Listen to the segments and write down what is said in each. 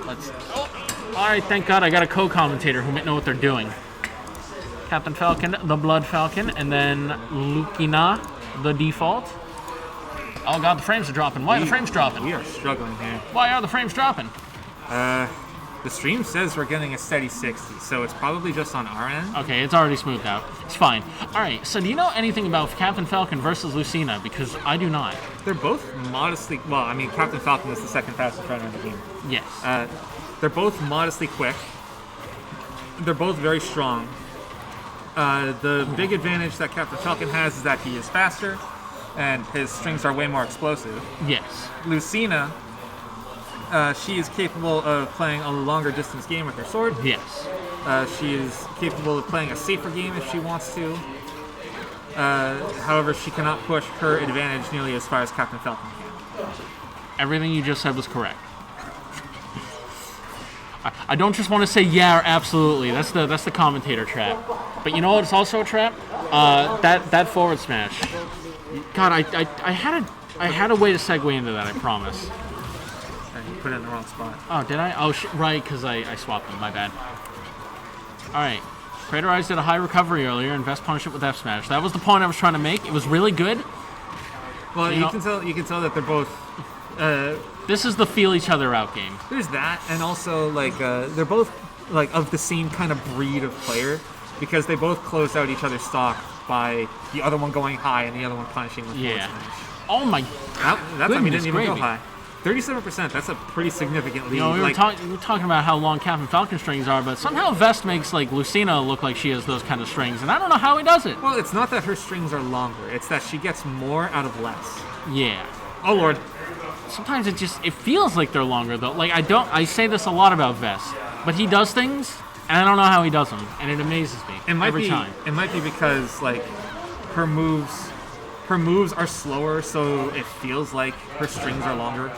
Let's... Oh, alright, thank God I got a co-commentator who might know what they're doing. Captain Falcon, the Blood Falcon, and then Lucina, the default. Oh God, the frames are dropping. Why are the frames dropping? We are struggling here. Why are the frames dropping? The stream says we're getting a steady 60, so it's probably just on our end. Okay, it's already smoothed out. It's fine. Alright, so do you know anything about Captain Falcon versus Lucina? Because I do not. They're both modestly... Well, I mean, Captain Falcon is the second fastest runner in the game. Yes. They're both modestly quick. They're both very strong. The big advantage that Captain Falcon has is that he is faster, and his strings are way more explosive. Yes. Lucina, she is capable of playing a longer distance game with her sword. Yes. She is capable of playing a safer game if she wants to. However, she cannot push her advantage nearly as far as Captain Falcon can. Everything you just said was correct. I don't just want to say yeah or absolutely. That's the commentator trap. But you know what? It's also a trap. That forward smash. God, I had a way to segue into that. I promise. You put it in the wrong spot. Oh, did I? Oh, right, because I swapped them. My bad. All right. Craterize did a high recovery earlier, and Vest punished it with F smash. That was the point I was trying to make. It was really good. Well, you can tell that they're both. This is the feel each other out game. There's that, and also they're both like of the same kind of breed of player, because they both close out each other's stock by the other one going high and the other one punishing with forward smash. Oh my! That time he didn't even go high. 37%. That's a pretty significant lead. You know, we were talking about how long Captain Falcon strings are, but somehow Vest makes like Lucina look like she has those kind of strings, and I don't know how he does it. Well, it's not that her strings are longer; it's that she gets more out of less. Yeah. Oh Lord. Sometimes it feels like they're longer though. Like I say this a lot about Vest, but he does things, and I don't know how he does them, and it amazes me every time. It might be because like her moves are slower, so it feels like her strings are longer.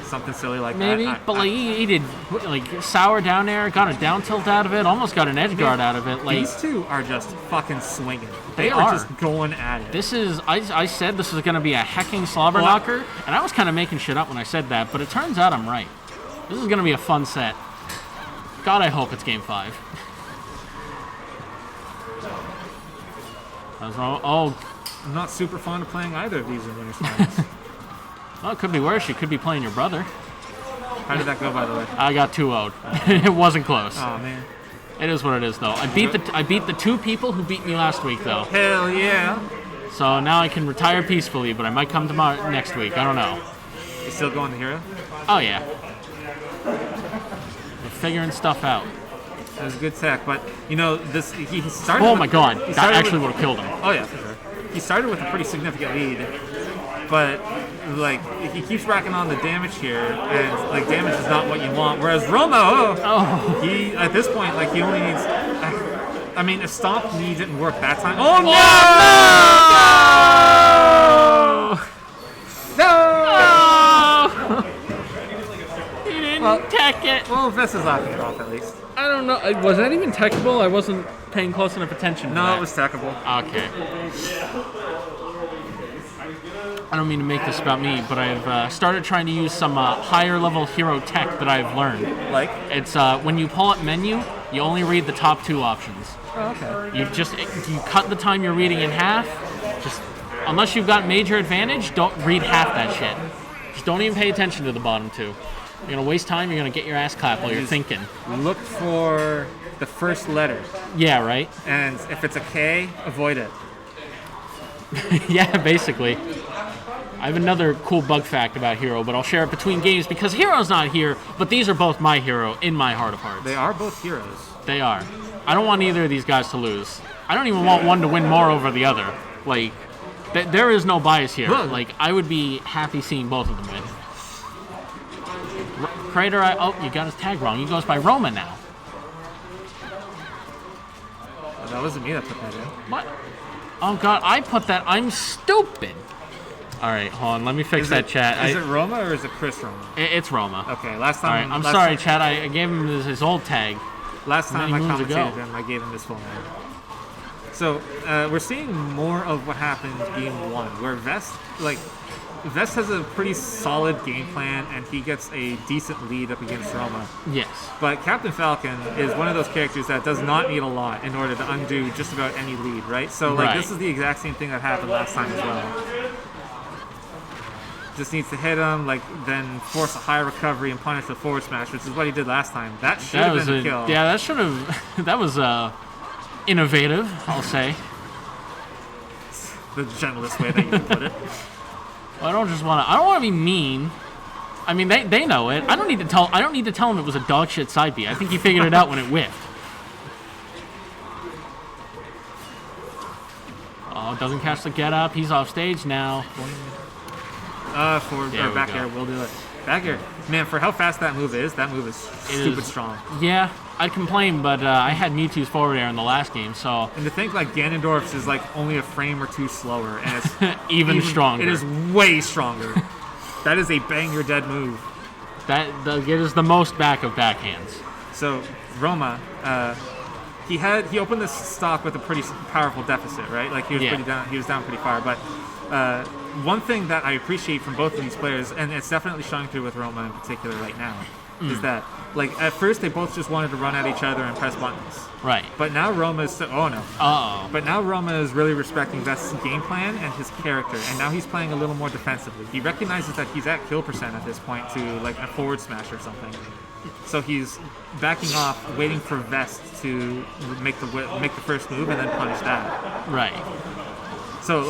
Something silly like that. Maybe, but like he did like sour down air, got a down tilt out of it, almost got an edge guard out of it. Like these two are just fucking swinging. They are just going at it. This is I said this was going to be a hecking slobber knocker, and I was kind of making shit up when I said that, but it turns out I'm right. This is going to be a fun set. God, I hope it's game 5. That was wrong. Oh, I'm not super fond of playing either of these in winners finals. Well, it could be worse. You could be playing your brother. How did that go, by the way? I got 2-0'd. It wasn't close. Oh man. It is what it is, though. I beat the 2 people who beat me last week, though. Hell yeah. So now I can retire peacefully, but I might come tomorrow next week. I don't know. You still going to Hero? Oh yeah. We're figuring stuff out. That was a good tech, but you know this. He started. Oh my God! That actually would have killed him. Oh yeah, for sure. He started with a pretty significant lead, but like he keeps racking on the damage here, and like damage is not what you want. Whereas Roma, he at this point like he only needs. I mean, if Stomp knee didn't work that time. Oh no! No! He didn't tech it. Well, Vest is laughing it off at least. I don't know. Was that even techable? I wasn't paying close enough attention to that. No, it was techable. Okay. I don't mean to make this about me, but I've started trying to use some higher level hero tech that I've learned. Like? It's when you pull up menu, you only read the top 2 options. Oh, okay. You cut the time you're reading in half. Just unless you've got major advantage, don't read half that shit. Just don't even pay attention to the bottom 2. You're gonna waste time. You're gonna get your ass clapped while you're thinking. Look for the first letter. Yeah, right. And if it's a K, avoid it. Yeah, basically. I have another cool bug fact about Hero, but I'll share it between games because Hero's not here, but these are both my hero in my heart of hearts. They are both heroes. They are. I don't want either of these guys to lose. I don't even want one to win more over the other. Like, there is no bias here. Like, I would be happy seeing both of them win. Crater, you got his tag wrong. He goes by Roma now. Oh, that wasn't me that put that in. What? Oh, God, I put that. I'm stupid. All right, hold on. Let me fix that, chat. Is it Roma or is it Chris Roma? It's Roma. Okay, last time. All right, I'm sorry, chat. I gave him his old tag. Last time I commentated him, I gave him his full name. So we're seeing more of what happened game 1, where Vest has a pretty solid game plan, and he gets a decent lead up against Roma. Yes. But Captain Falcon is one of those characters that does not need a lot in order to undo just about any lead, right? So this is the exact same thing that happened last time as well. Just needs to hit him, then force a high recovery and punish the forward smash, which is what he did last time. That should have been a kill. Yeah, that should have. That was innovative, I'll say. The gentlest way that you can put it. Well, I don't want to be mean. I mean, they know it. I don't need to tell him it was a dog shit side B. I think he figured it out when it whiffed. Oh, doesn't catch the get up. He's off stage now. Forward or back air will do it. Back air, man, for how fast that move is stupid strong. Yeah, I'd complain, but I had Mewtwo's forward air in the last game, so. And to think Ganondorf's is only a frame or two slower, and it's even stronger. It is way stronger. That is a bang you're dead move. It is the most back of backhands. So Roma, he opened this stock with a pretty powerful deficit, right? He was pretty down. He was down pretty far, but. One thing that I appreciate from both of these players, and it's definitely showing through with Roma in particular right now, is that at first they both just wanted to run at each other and press buttons. Right. But now Roma's But now Roma is really respecting Vest's game plan and his character, and now he's playing a little more defensively. He recognizes that he's at kill percent at this point to a forward smash or something. So he's backing off, waiting for Vest to make the first move and then punish that. Right. So,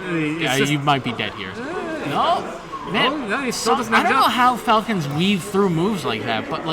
you might be dead here. No? Man, no, he still doesn't have I don't know how Falcons weave through moves like that, but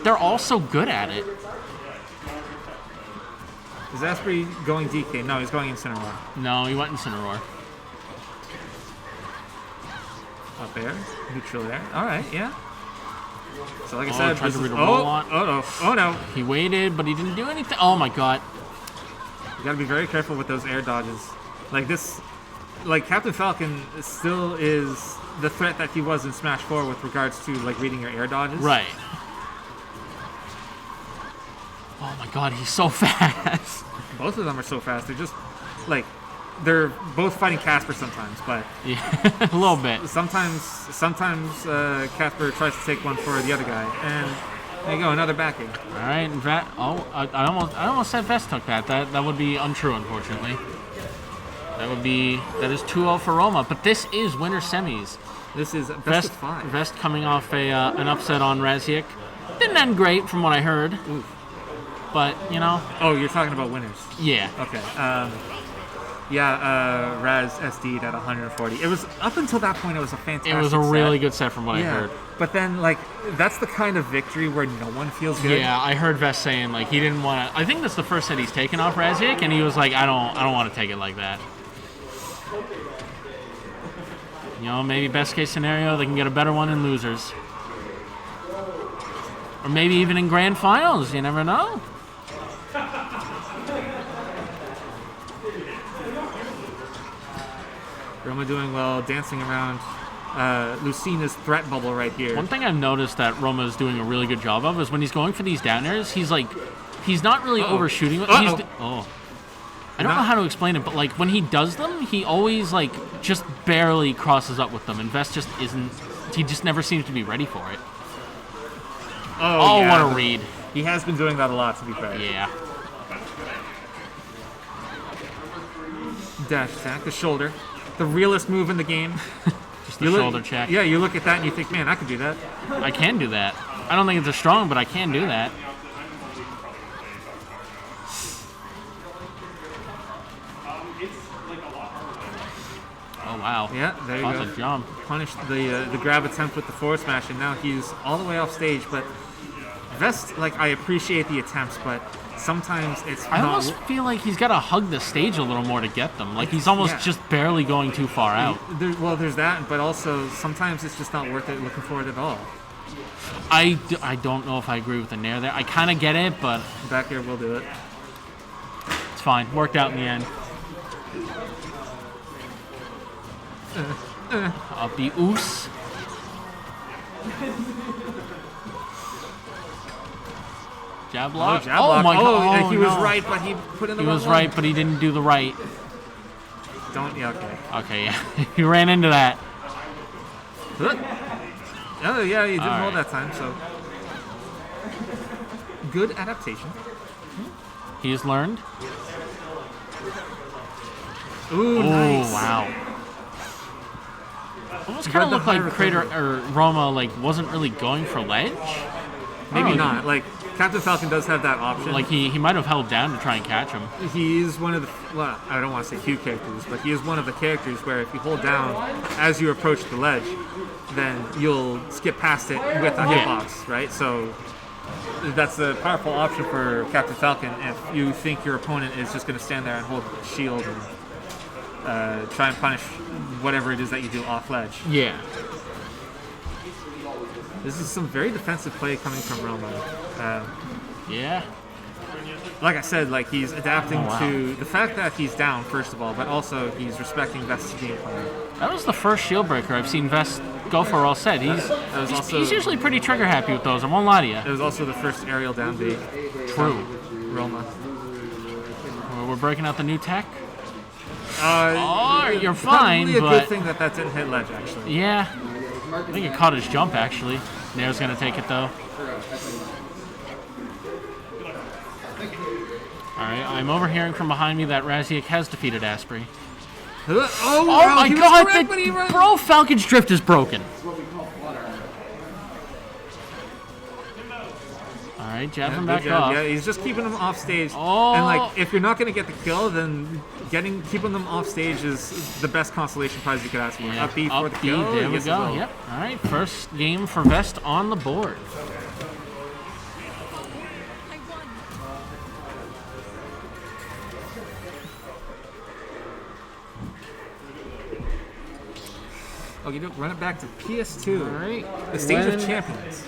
they're all so good at it. Is Asprey going DK? No, he's going Incineroar. No, he went Incineroar. Up air, neutral air. All right, yeah. So like I said, tried to read a roll on. Oh no. He waited, but he didn't do anything. Oh my god. You gotta be very careful with those air dodges. Captain Falcon still is the threat that he was in Smash 4 with regards to reading your air dodges. Right. Oh my god, he's so fast. Both of them are so fast. They're just they're both fighting Casper sometimes, but yeah, a little bit. Sometimes Casper tries to take one for the other guy, and there you go, another backing. All right, I almost said Vest took that. That would be untrue, unfortunately. That is 2-0 for Roma, but this is winter semis. This is best of 5. Vest coming off an upset on Raziek. Didn't end great from what I heard. Oof. But, Oh, you're talking about winners. Yeah. Okay. Raz SD'd at 140. It was, up until that point, it was a fantastic set. It was a really good set from what I heard. But then, that's the kind of victory where no one feels good. Yeah, I heard Vest saying, he didn't want to... I think that's the first set he's taken off Raziek, and he was like, I don't want to take it like that. Maybe best case scenario, they can get a better one in losers. Or maybe even in grand finals, you never know. Roma doing well, dancing around Lucina's threat bubble right here. One thing I've noticed that Roma is doing a really good job of is when he's going for these down airs, he's not really overshooting. I don't know how to explain it, but when he does them, he always just barely crosses up with them, and Vest just isn't. He just never seems to be ready for it. Oh yeah, what a read! He has been doing that a lot, to be fair. Yeah. Dash attack, the shoulder, the realest move in the game. Just the shoulder check. Yeah, you look at that and you think, man, I could do that. I can do that. I don't think it's as strong, but I can do that. Oh, wow. Yeah, there you go. That's a jump. Punished the grab attempt with the forward smash, and now he's all the way off stage. But Vest, I appreciate the attempts, but sometimes it's I almost feel like he's got to hug the stage a little more to get them. He's almost just barely going too far out. There's that, but also sometimes it's just not worth it looking for it at all. I don't know if I agree with the nair there. I kind of get it, but... Back air will do it. It's fine. Worked out in the end. Up the oos. Jab block. Oh, jab block. my god. He was right, but he put in the He wrong was one. right, but he didn't do the right. Yeah, okay. Okay, yeah. He ran into that. Oh, yeah, he didn't hold that time, so. Good adaptation. He's learned. Ooh, nice. Wow. Almost kind of looked like Roma wasn't really going for ledge. Maybe not. Like, Captain Falcon does have that option. Like he might have held down to try and catch him. He's one of the, well, I don't want to say few characters, but he is one of the characters where if you hold down as you approach the ledge, then you'll skip past it with a hitbox, right? So that's a powerful option for Captain Falcon if you think your opponent is just going to stand there and hold the shield and try and punish whatever it is that you do off ledge. Yeah. This is some very defensive play coming from Roma. Yeah. Like I said, like he's adapting to the fact that he's down, first of all, but also he's respecting Vest's game plan. That was the first shield breaker I've seen Vest go for all set. He's usually pretty trigger happy with those, I won't lie to you. It was also the first aerial down B. True. Roma. We're breaking out the new tech. You're fine, probably a but good thing that didn't hit ledge, actually. Yeah. I think it caught his jump, actually. Nair's going to take it, though. Alright, I'm overhearing from behind me that Raziek has defeated Asprey. Oh my god, bro, Falcon's drift is broken. Alright, jab him back off. Yeah, he's just keeping him off stage. Oh. And like, if you're not going to get the kill, then keeping them off stage is the best consolation prize you could ask for. Yeah. Up B for the kill. There we go. Yep. Alright, first game for Vest on the board. Okay, run it back to PS2. All right. The stage of champions.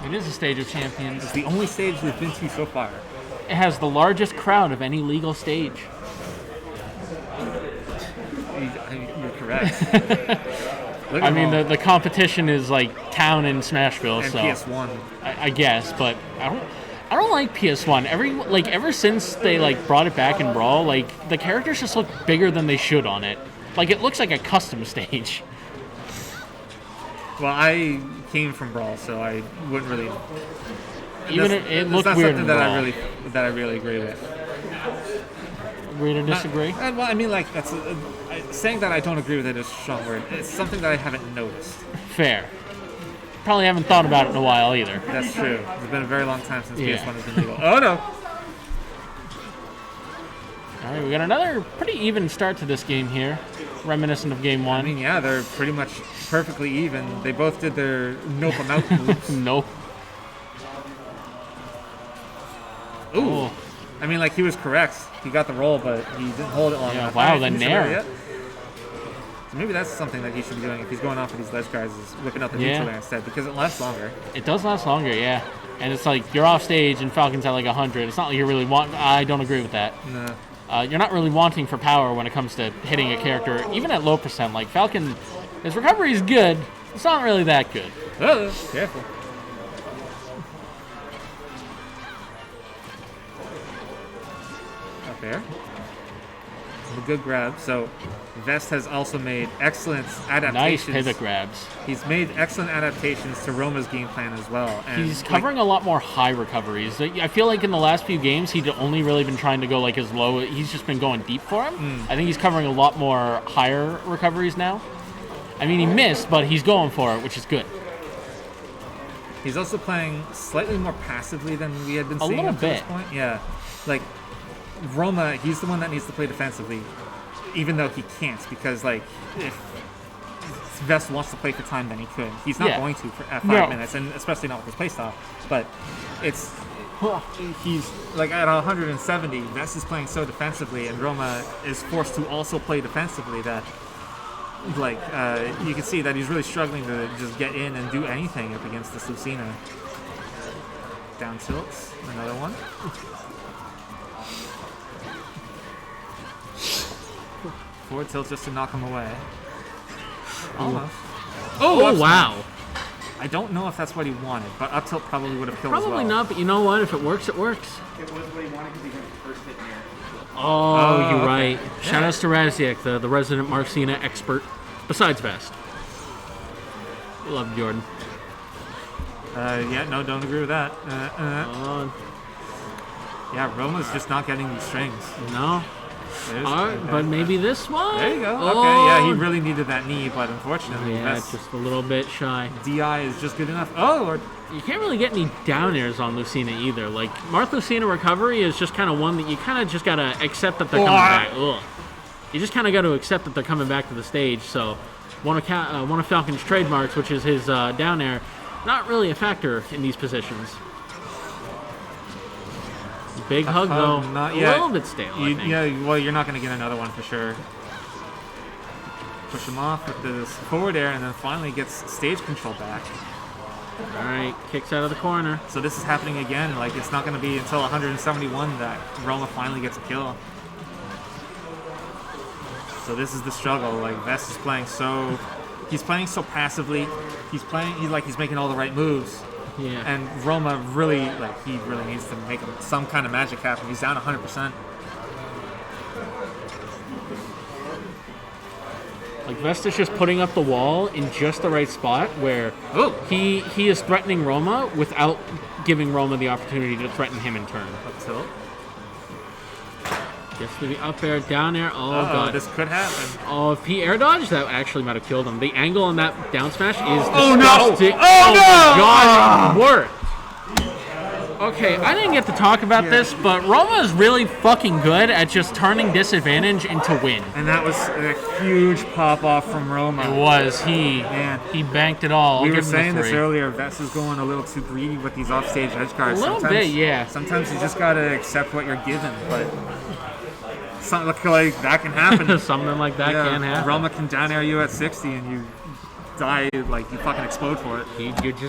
It is a stage of champions. It's the only stage we've been to so far. It has the largest crowd of any legal stage. You're correct. I mean, the competition is like Town and Smashville, and so PS1. I guess, but I don't like PS1. Ever since they brought it back in Brawl, the characters just look bigger than they should on it. Like it looks like a custom stage. Well, I came from Brawl, so I wouldn't really. It looked that's weird something in that Brawl. I really agree with. Agree to disagree? Well, I mean, like that's saying that I don't agree with it is a strong word. It's something that I haven't noticed. Fair. Probably haven't thought about it in a while either. That's true. It's been a very long time since PS1 has been legal. Oh no! All right, we got another pretty even start to this game here, reminiscent of Game 1. I mean, yeah, they're pretty much perfectly even. They both did their nope them out moves. Nope. Ooh. Oh. I mean, like, he was correct. He got the roll, but he didn't hold it long enough. Wow, the Nair. So maybe that's something that he should be doing if he's going off of these ledge guys, is whipping out the neutral air instead, because it lasts longer. It does last longer, yeah. And it's like, you're off stage and Falcon's at 100. It's not like you really want... I don't agree with that. No. You're not really wanting for power when it comes to hitting a character, even at low percent. Like, Falcon, his recovery is good. It's not really that good. Oh, careful. Up there. A good grab. So, Vest has also made excellent adaptations. Nice pivot grabs. He's made excellent adaptations to Roma's game plan as well. And he's covering a lot more high recoveries. I feel like in the last few games, he'd only really been trying to go as low. He's just been going deep for him. I think he's covering a lot more higher recoveries now. I mean, he missed, but he's going for it, which is good. He's also playing slightly more passively than we had been seeing up to this point. Yeah. Like, Roma, he's the one that needs to play defensively, even though he can't, because, if Vest wants to play for time, then he could. He's not going to at 5 minutes, and especially not with his playstyle. But he's, at 170, Vest is playing so defensively, and Roma is forced to also play defensively that, you can see that he's really struggling to just get in and do anything up against this Lucina. Down tilts, another one. Forward tilt just to knock him away. Almost. Oh wow. I don't know if that's what he wanted, but up tilt probably would have killed Probably as well. not, but you know what? If it works, it works. It was what he wanted because he went first hit near. Oh, you're okay. right. Shoutouts to Raziek, the resident Lucina expert. Besides Vest. Love Jordan. Yeah, no, don't agree with that. Oh, Yeah, Roma's just not getting these strings. no. But maybe this one? There you go. Oh. Okay, yeah, he really needed that knee, but unfortunately, Yeah, that's, just a little bit shy. DI is just good enough. Oh, Lord. You can't really get any down airs on Lucina either. Like, Marth Lucina recovery is just kind of one that you kind of just got to accept that they're coming back. Ugh. You just kind of got to accept that they're coming back to the stage. So, one of Falcon's trademarks, which is his down air, not really a factor in these positions. Big hug, though. Not a yet. little bit stale, I think. Yeah, well, you're not going to get another one for sure. Push him off with this forward air, and then finally gets stage control back. All right, kicks out of the corner. So this is happening again. Like, it's not going to be until 171 that Roma finally gets a kill. So this is the struggle. Like, Vest is playing so... He's playing so passively. He's making all the right moves. Yeah. And Roma really, he really needs to make some kind of magic happen. He's down 100%. Like, Vest is just putting up the wall in just the right spot where he is threatening Roma without giving Roma the opportunity to threaten him in turn. Up tilt. Gets to the up air, down air. Oh, God. This could happen. Oh, if he air dodged, that actually might have killed him. The angle on that down smash is Oh, no! disgusting. Oh, no! God, it worked. Okay, I didn't get to talk about this, but Roma is really fucking good at just turning disadvantage into win. And that was a huge pop-off from Roma. It was. Man. He banked it all. We I'll were give him the saying this 3. earlier, Vest is going a little too greedy with these offstage edge guards. A little bit, yeah. Sometimes you just gotta accept what you're given, but something like that can happen. Something like that can happen. Roma can down air you at 60 and you die, like you fucking explode for it. You just